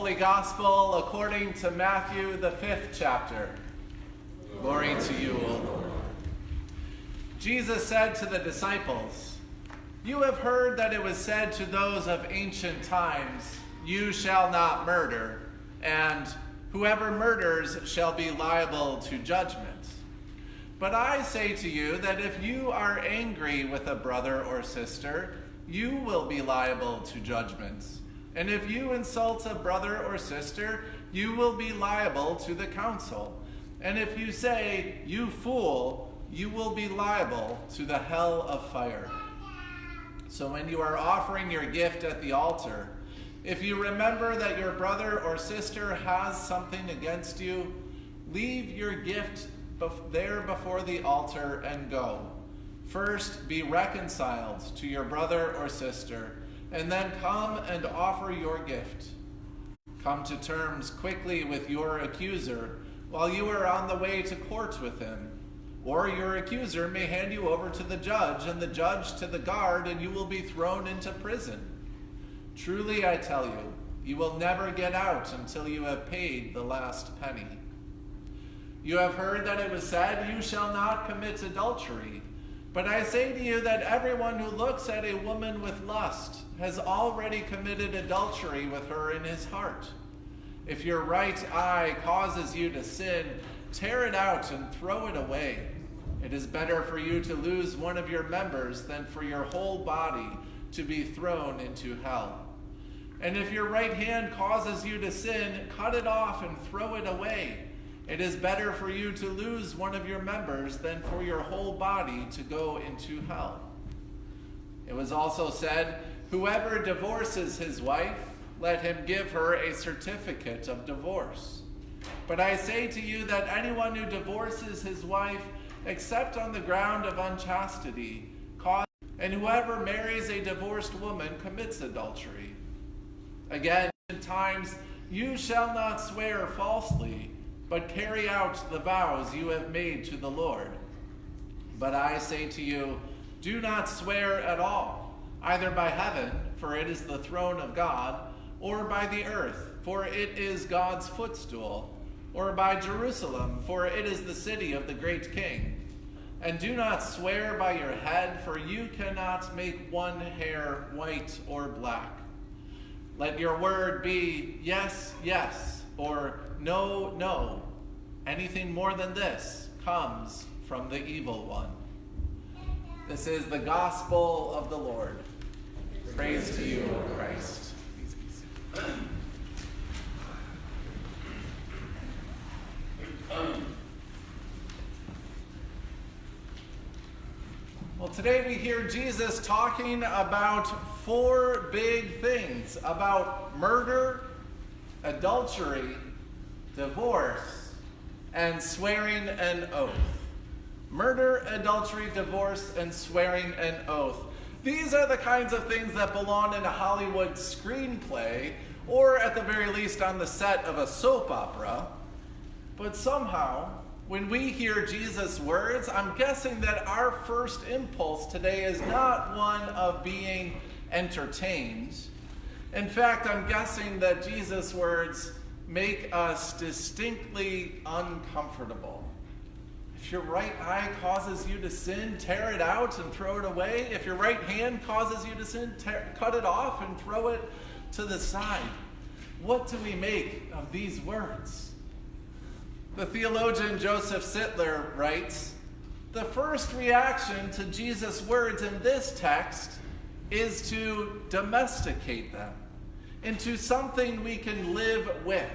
Holy Gospel according to Matthew, the 5th chapter. Glory to you, O Lord. Jesus said to the disciples, "You have heard that it was said to those of ancient times, 'You shall not murder,' and 'Whoever murders shall be liable to judgment.' But I say to you that if you are angry with a brother or sister, you will be liable to judgment. And if you insult a brother or sister, you will be liable to the council. And if you say, 'You fool,' you will be liable to the hell of fire. So when you are offering your gift at the altar, if you remember that your brother or sister has something against you, leave your gift there before the altar and go. First be reconciled to your brother or sister, and then come and offer your gift. Come to terms quickly with your accuser while you are on the way to court with him. Or your accuser may hand you over to the judge, and the judge to the guard, and you will be thrown into prison. Truly I tell you, you will never get out until you have paid the last penny. You have heard that it was said, 'You shall not commit adultery.' But I say to you that everyone who looks at a woman with lust has already committed adultery with her in his heart. If your right eye causes you to sin, tear it out and throw it away. It is better for you to lose one of your members than for your whole body to be thrown into hell. And if your right hand causes you to sin, cut it off and throw it away. It is better for you to lose one of your members than for your whole body to go into hell. It was also said, 'Whoever divorces his wife, let him give her a certificate of divorce.' But I say to you that anyone who divorces his wife, except on the ground of unchastity, and whoever marries a divorced woman commits adultery. Again, in times you shall not swear falsely, but carry out the vows you have made to the Lord. But I say to you, do not swear at all, either by heaven, for it is the throne of God, or by the earth, for it is God's footstool, or by Jerusalem, for it is the city of the great King. And do not swear by your head, for you cannot make one hair white or black. Let your word be yes, yes, or no, no. Anything more than this comes from the evil one." This is the gospel of the Lord. Praise to you, O Christ. Well, today we hear Jesus talking about 4 big things: about murder, adultery, divorce, and swearing an oath. Murder, adultery, divorce, and swearing an oath. These are the kinds of things that belong in a Hollywood screenplay, or at the very least on the set of a soap opera. But somehow, when we hear Jesus' words, I'm guessing that our first impulse today is not one of being entertained. In fact, I'm guessing that Jesus' words make us distinctly uncomfortable. If your right eye causes you to sin, tear it out and throw it away. If your right hand causes you to sin, cut it off and throw it to the side. What do we make of these words? The theologian Joseph Sittler writes, "The first reaction to Jesus' words in this text is to domesticate them into something we can live with,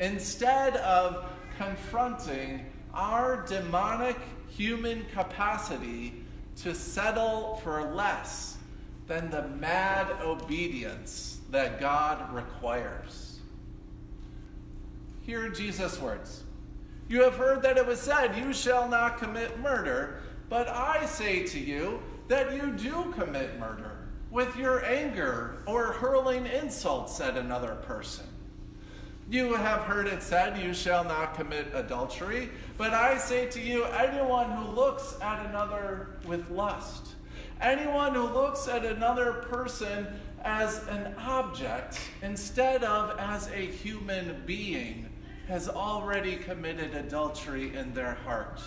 instead of confronting our demonic human capacity to settle for less than the mad obedience that God requires." Hear Jesus' words. "You have heard that it was said, 'You shall not commit murder,' but I say to you that you do commit murder with your anger or hurling insults at another person. You have heard it said, 'You shall not commit adultery,' but I say to you, anyone who looks at another with lust, anyone who looks at another person as an object instead of as a human being has already committed adultery in their heart.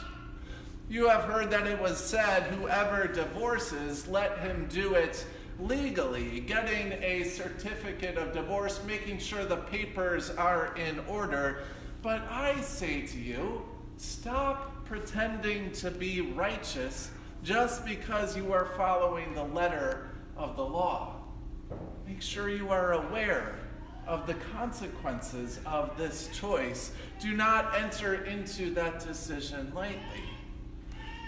You have heard that it was said, whoever divorces, let him do it legally, getting a certificate of divorce, making sure the papers are in order. But I say to you, stop pretending to be righteous just because you are following the letter of the law. Make sure you are aware of the consequences of this choice. Do not enter into that decision lightly.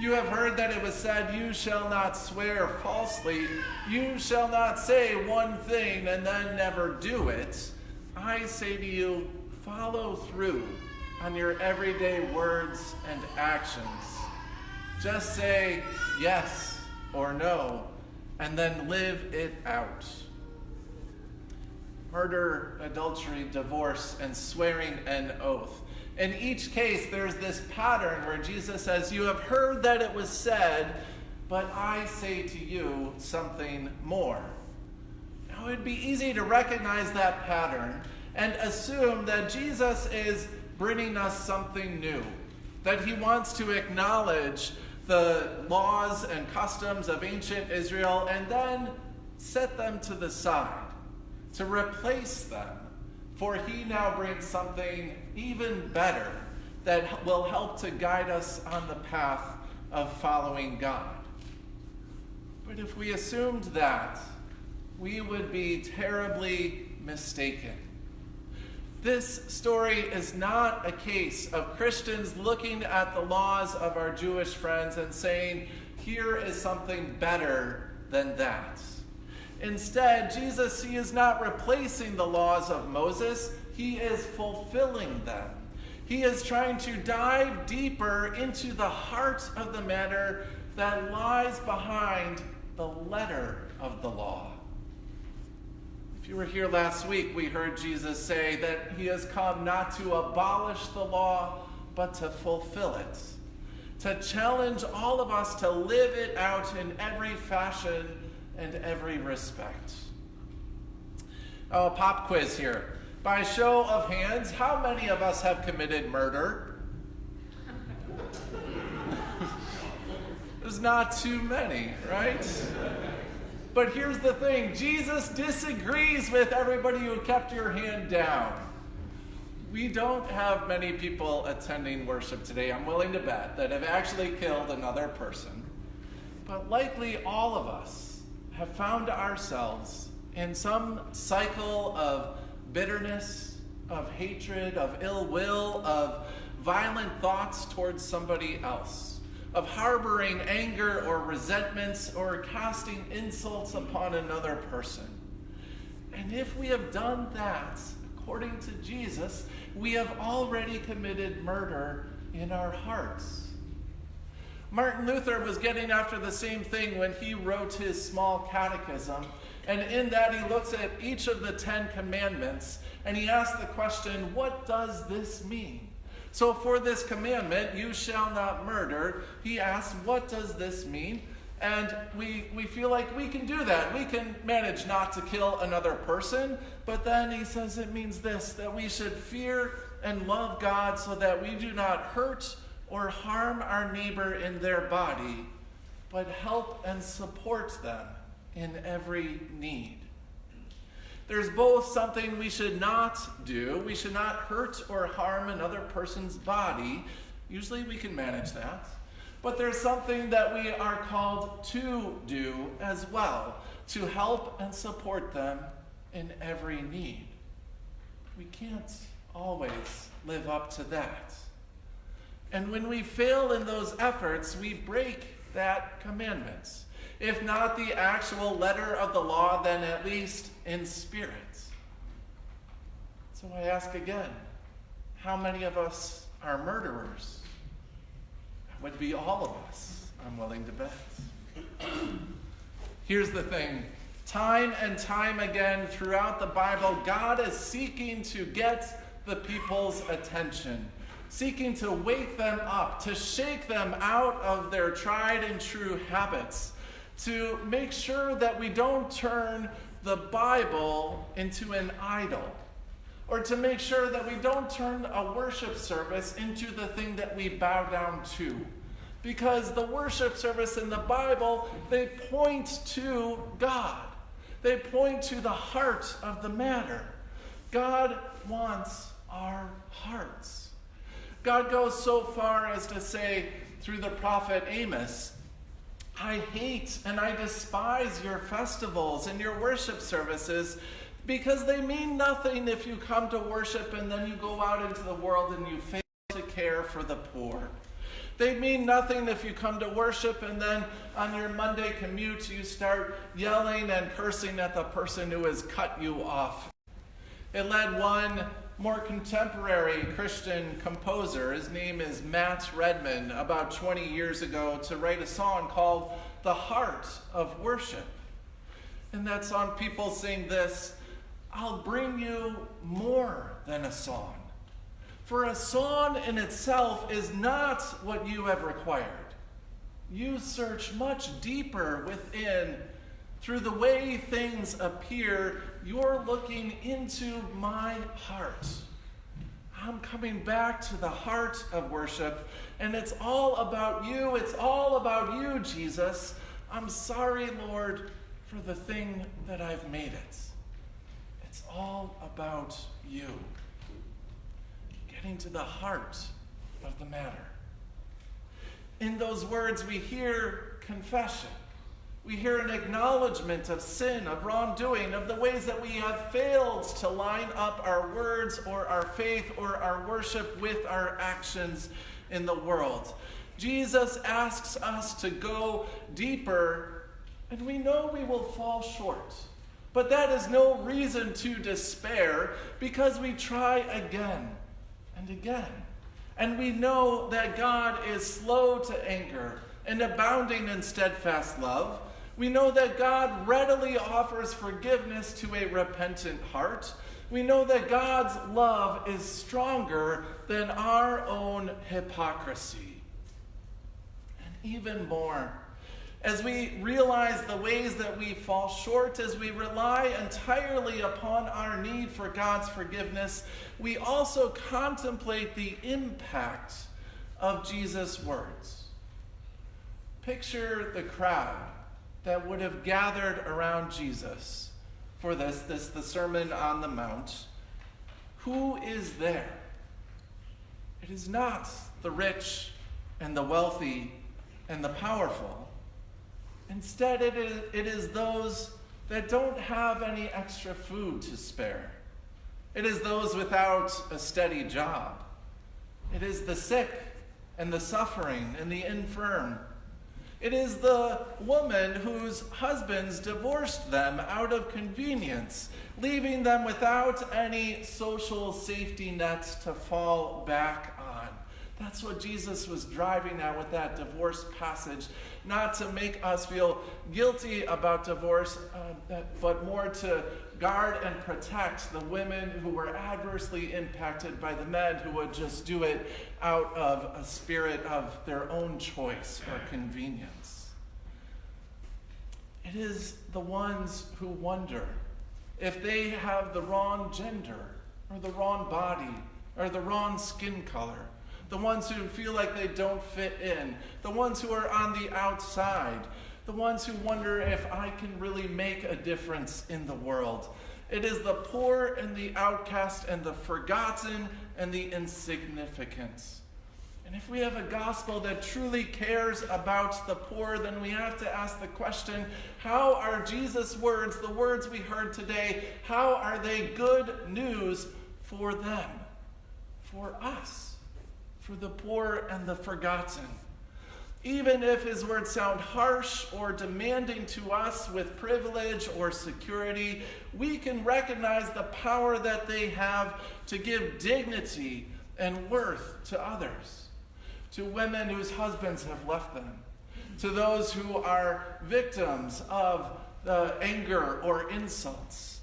You have heard that it was said, you shall not swear falsely. You shall not say one thing and then never do it. I say to you, follow through on your everyday words and actions. Just say yes or no, and then live it out. Murder, adultery, divorce, and swearing an oath. In each case, there's this pattern where Jesus says, you have heard that it was said, but I say to you something more. Now, it'd be easy to recognize that pattern and assume that Jesus is bringing us something new, that he wants to acknowledge the laws and customs of ancient Israel and then set them to the side, to replace them. For he now brings something even better that will help to guide us on the path of following God. But if we assumed that, we would be terribly mistaken. This story is not a case of Christians looking at the laws of our Jewish friends and saying, here is something better than that. Instead, Jesus, he is not replacing the laws of Moses, he is fulfilling them. He is trying to dive deeper into the heart of the matter that lies behind the letter of the law. If you were here last week, we heard Jesus say that he has come not to abolish the law, but to fulfill it, to challenge all of us to live it out in every fashion and every respect. Oh, pop quiz here. By show of hands, how many of us have committed murder? There's not too many, right? But here's the thing. Jesus disagrees with everybody who kept your hand down. We don't have many people attending worship today, I'm willing to bet, that have actually killed another person. But likely all of us have found ourselves in some cycle of bitterness, of hatred, of ill will, of violent thoughts towards somebody else, of harboring anger or resentments or casting insults upon another person. And if we have done that, according to Jesus, we have already committed murder in our hearts. Martin Luther was getting after the same thing when he wrote his small catechism. And in that, he looks at each of the 10 commandments and he asks the question, what does this mean? So for this commandment, you shall not murder, he asks, what does this mean? And we feel like we can do that. We can manage not to kill another person. But then he says it means this, that we should fear and love God so that we do not hurt or harm our neighbor in their body, but help and support them in every need. There's both something we should not do. We should not hurt or harm another person's body. Usually we can manage that. But there's something that we are called to do as well, to help and support them in every need. We can't always live up to that. And when we fail in those efforts, we break that commandment. If not the actual letter of the law, then at least in spirit. So I ask again, how many of us are murderers? It would be all of us, I'm willing to bet. Here's the thing. Time and time again throughout the Bible, God is seeking to get the people's attention, seeking to wake them up, to shake them out of their tried and true habits, to make sure that we don't turn the Bible into an idol, or to make sure that we don't turn a worship service into the thing that we bow down to. Because the worship service and the Bible, they point to God. They point to the heart of the matter. God wants our hearts. God goes so far as to say through the prophet Amos, I hate and I despise your festivals and your worship services because they mean nothing if you come to worship and then you go out into the world and you fail to care for the poor. They mean nothing if you come to worship and then on your Monday commute you start yelling and cursing at the person who has cut you off. It led one more contemporary Christian composer, his name is Matt Redman, about 20 years ago, to write a song called The Heart of Worship. In that song, people sing this, I'll bring you more than a song. For a song in itself is not what you have required. You search much deeper within. Through the way things appear, you're looking into my heart. I'm coming back to the heart of worship, and it's all about you. It's all about you, Jesus. I'm sorry, Lord, for the thing that I've made it. It's all about you. Getting to the heart of the matter. In those words, we hear confession. We hear an acknowledgement of sin, of wrongdoing, of the ways that we have failed to line up our words or our faith or our worship with our actions in the world. Jesus asks us to go deeper, and we know we will fall short. But that is no reason to despair, because we try again and again. And we know that God is slow to anger and abounding in steadfast love. We know that God readily offers forgiveness to a repentant heart. We know that God's love is stronger than our own hypocrisy. And even more, as we realize the ways that we fall short, as we rely entirely upon our need for God's forgiveness, we also contemplate the impact of Jesus' words. Picture the crowd that would have gathered around Jesus for the Sermon on the Mount. Who is there? It is not the rich and the wealthy and the powerful. Instead, it is those that don't have any extra food to spare. It is those without a steady job. It is the sick and the suffering and the infirm. It is the woman whose husbands divorced them out of convenience, leaving them without any social safety nets to fall back on. That's what Jesus was driving at with that divorce passage, not to make us feel guilty about divorce, but more to guard and protect the women who were adversely impacted by the men who would just do it out of a spirit of their own choice or convenience. It is the ones who wonder if they have the wrong gender or the wrong body or the wrong skin color. The ones who feel like they don't fit in, the ones who are on the outside, the ones who wonder if I can really make a difference in the world. It is the poor and the outcast and the forgotten and the insignificant. And if we have a gospel that truly cares about the poor, then we have to ask the question, how are Jesus' words, the words we heard today, how are they good news for them, for us? For the poor and the forgotten. Even if his words sound harsh or demanding to us with privilege or security, we can recognize the power that they have to give dignity and worth to others, to women whose husbands have left them, to those who are victims of anger or insults,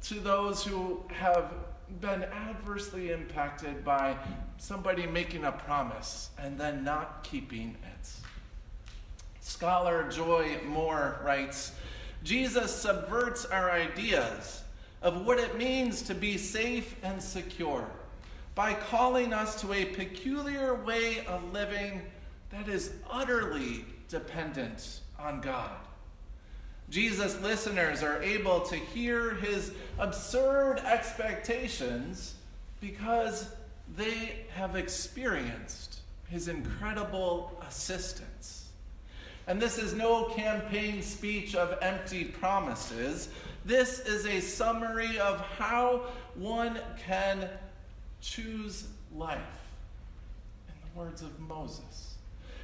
to those who have been adversely impacted by somebody making a promise and then not keeping it. Scholar Joy Moore writes, Jesus subverts our ideas of what it means to be safe and secure by calling us to a peculiar way of living that is utterly dependent on God. Jesus' listeners are able to hear his absurd expectations because they have experienced his incredible assistance. And this is no campaign speech of empty promises. This is a summary of how one can choose life, in the words of Moses,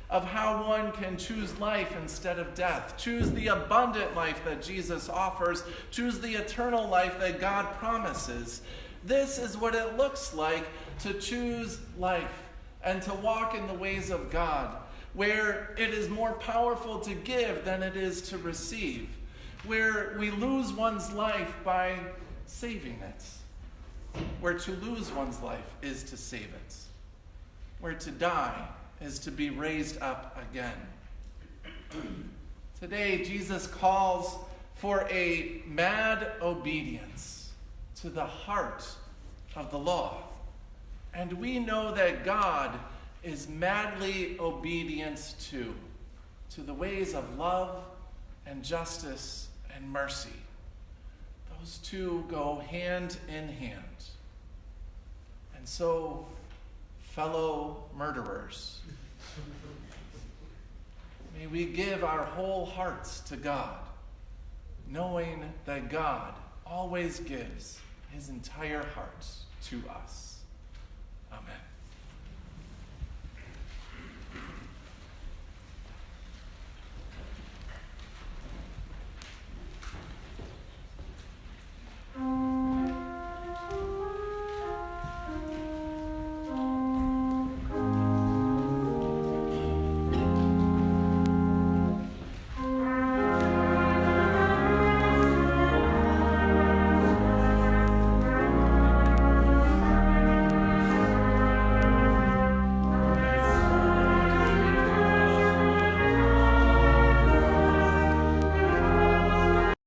of how one can choose life instead of death, choose the abundant life that Jesus offers, choose the eternal life that God promises. This is what it looks like to choose life and to walk in the ways of God, where it is more powerful to give than it is to receive, where we lose one's life by saving it, where to lose one's life is to save it, where to die is to be raised up again. Today, Jesus calls for a mad obedience to the heart of the law. And we know that God is madly obedient to the ways of love and justice and mercy. Those two go hand in hand. And so, fellow murderers, may we give our whole hearts to God, knowing that God always gives his entire heart to us. Amen.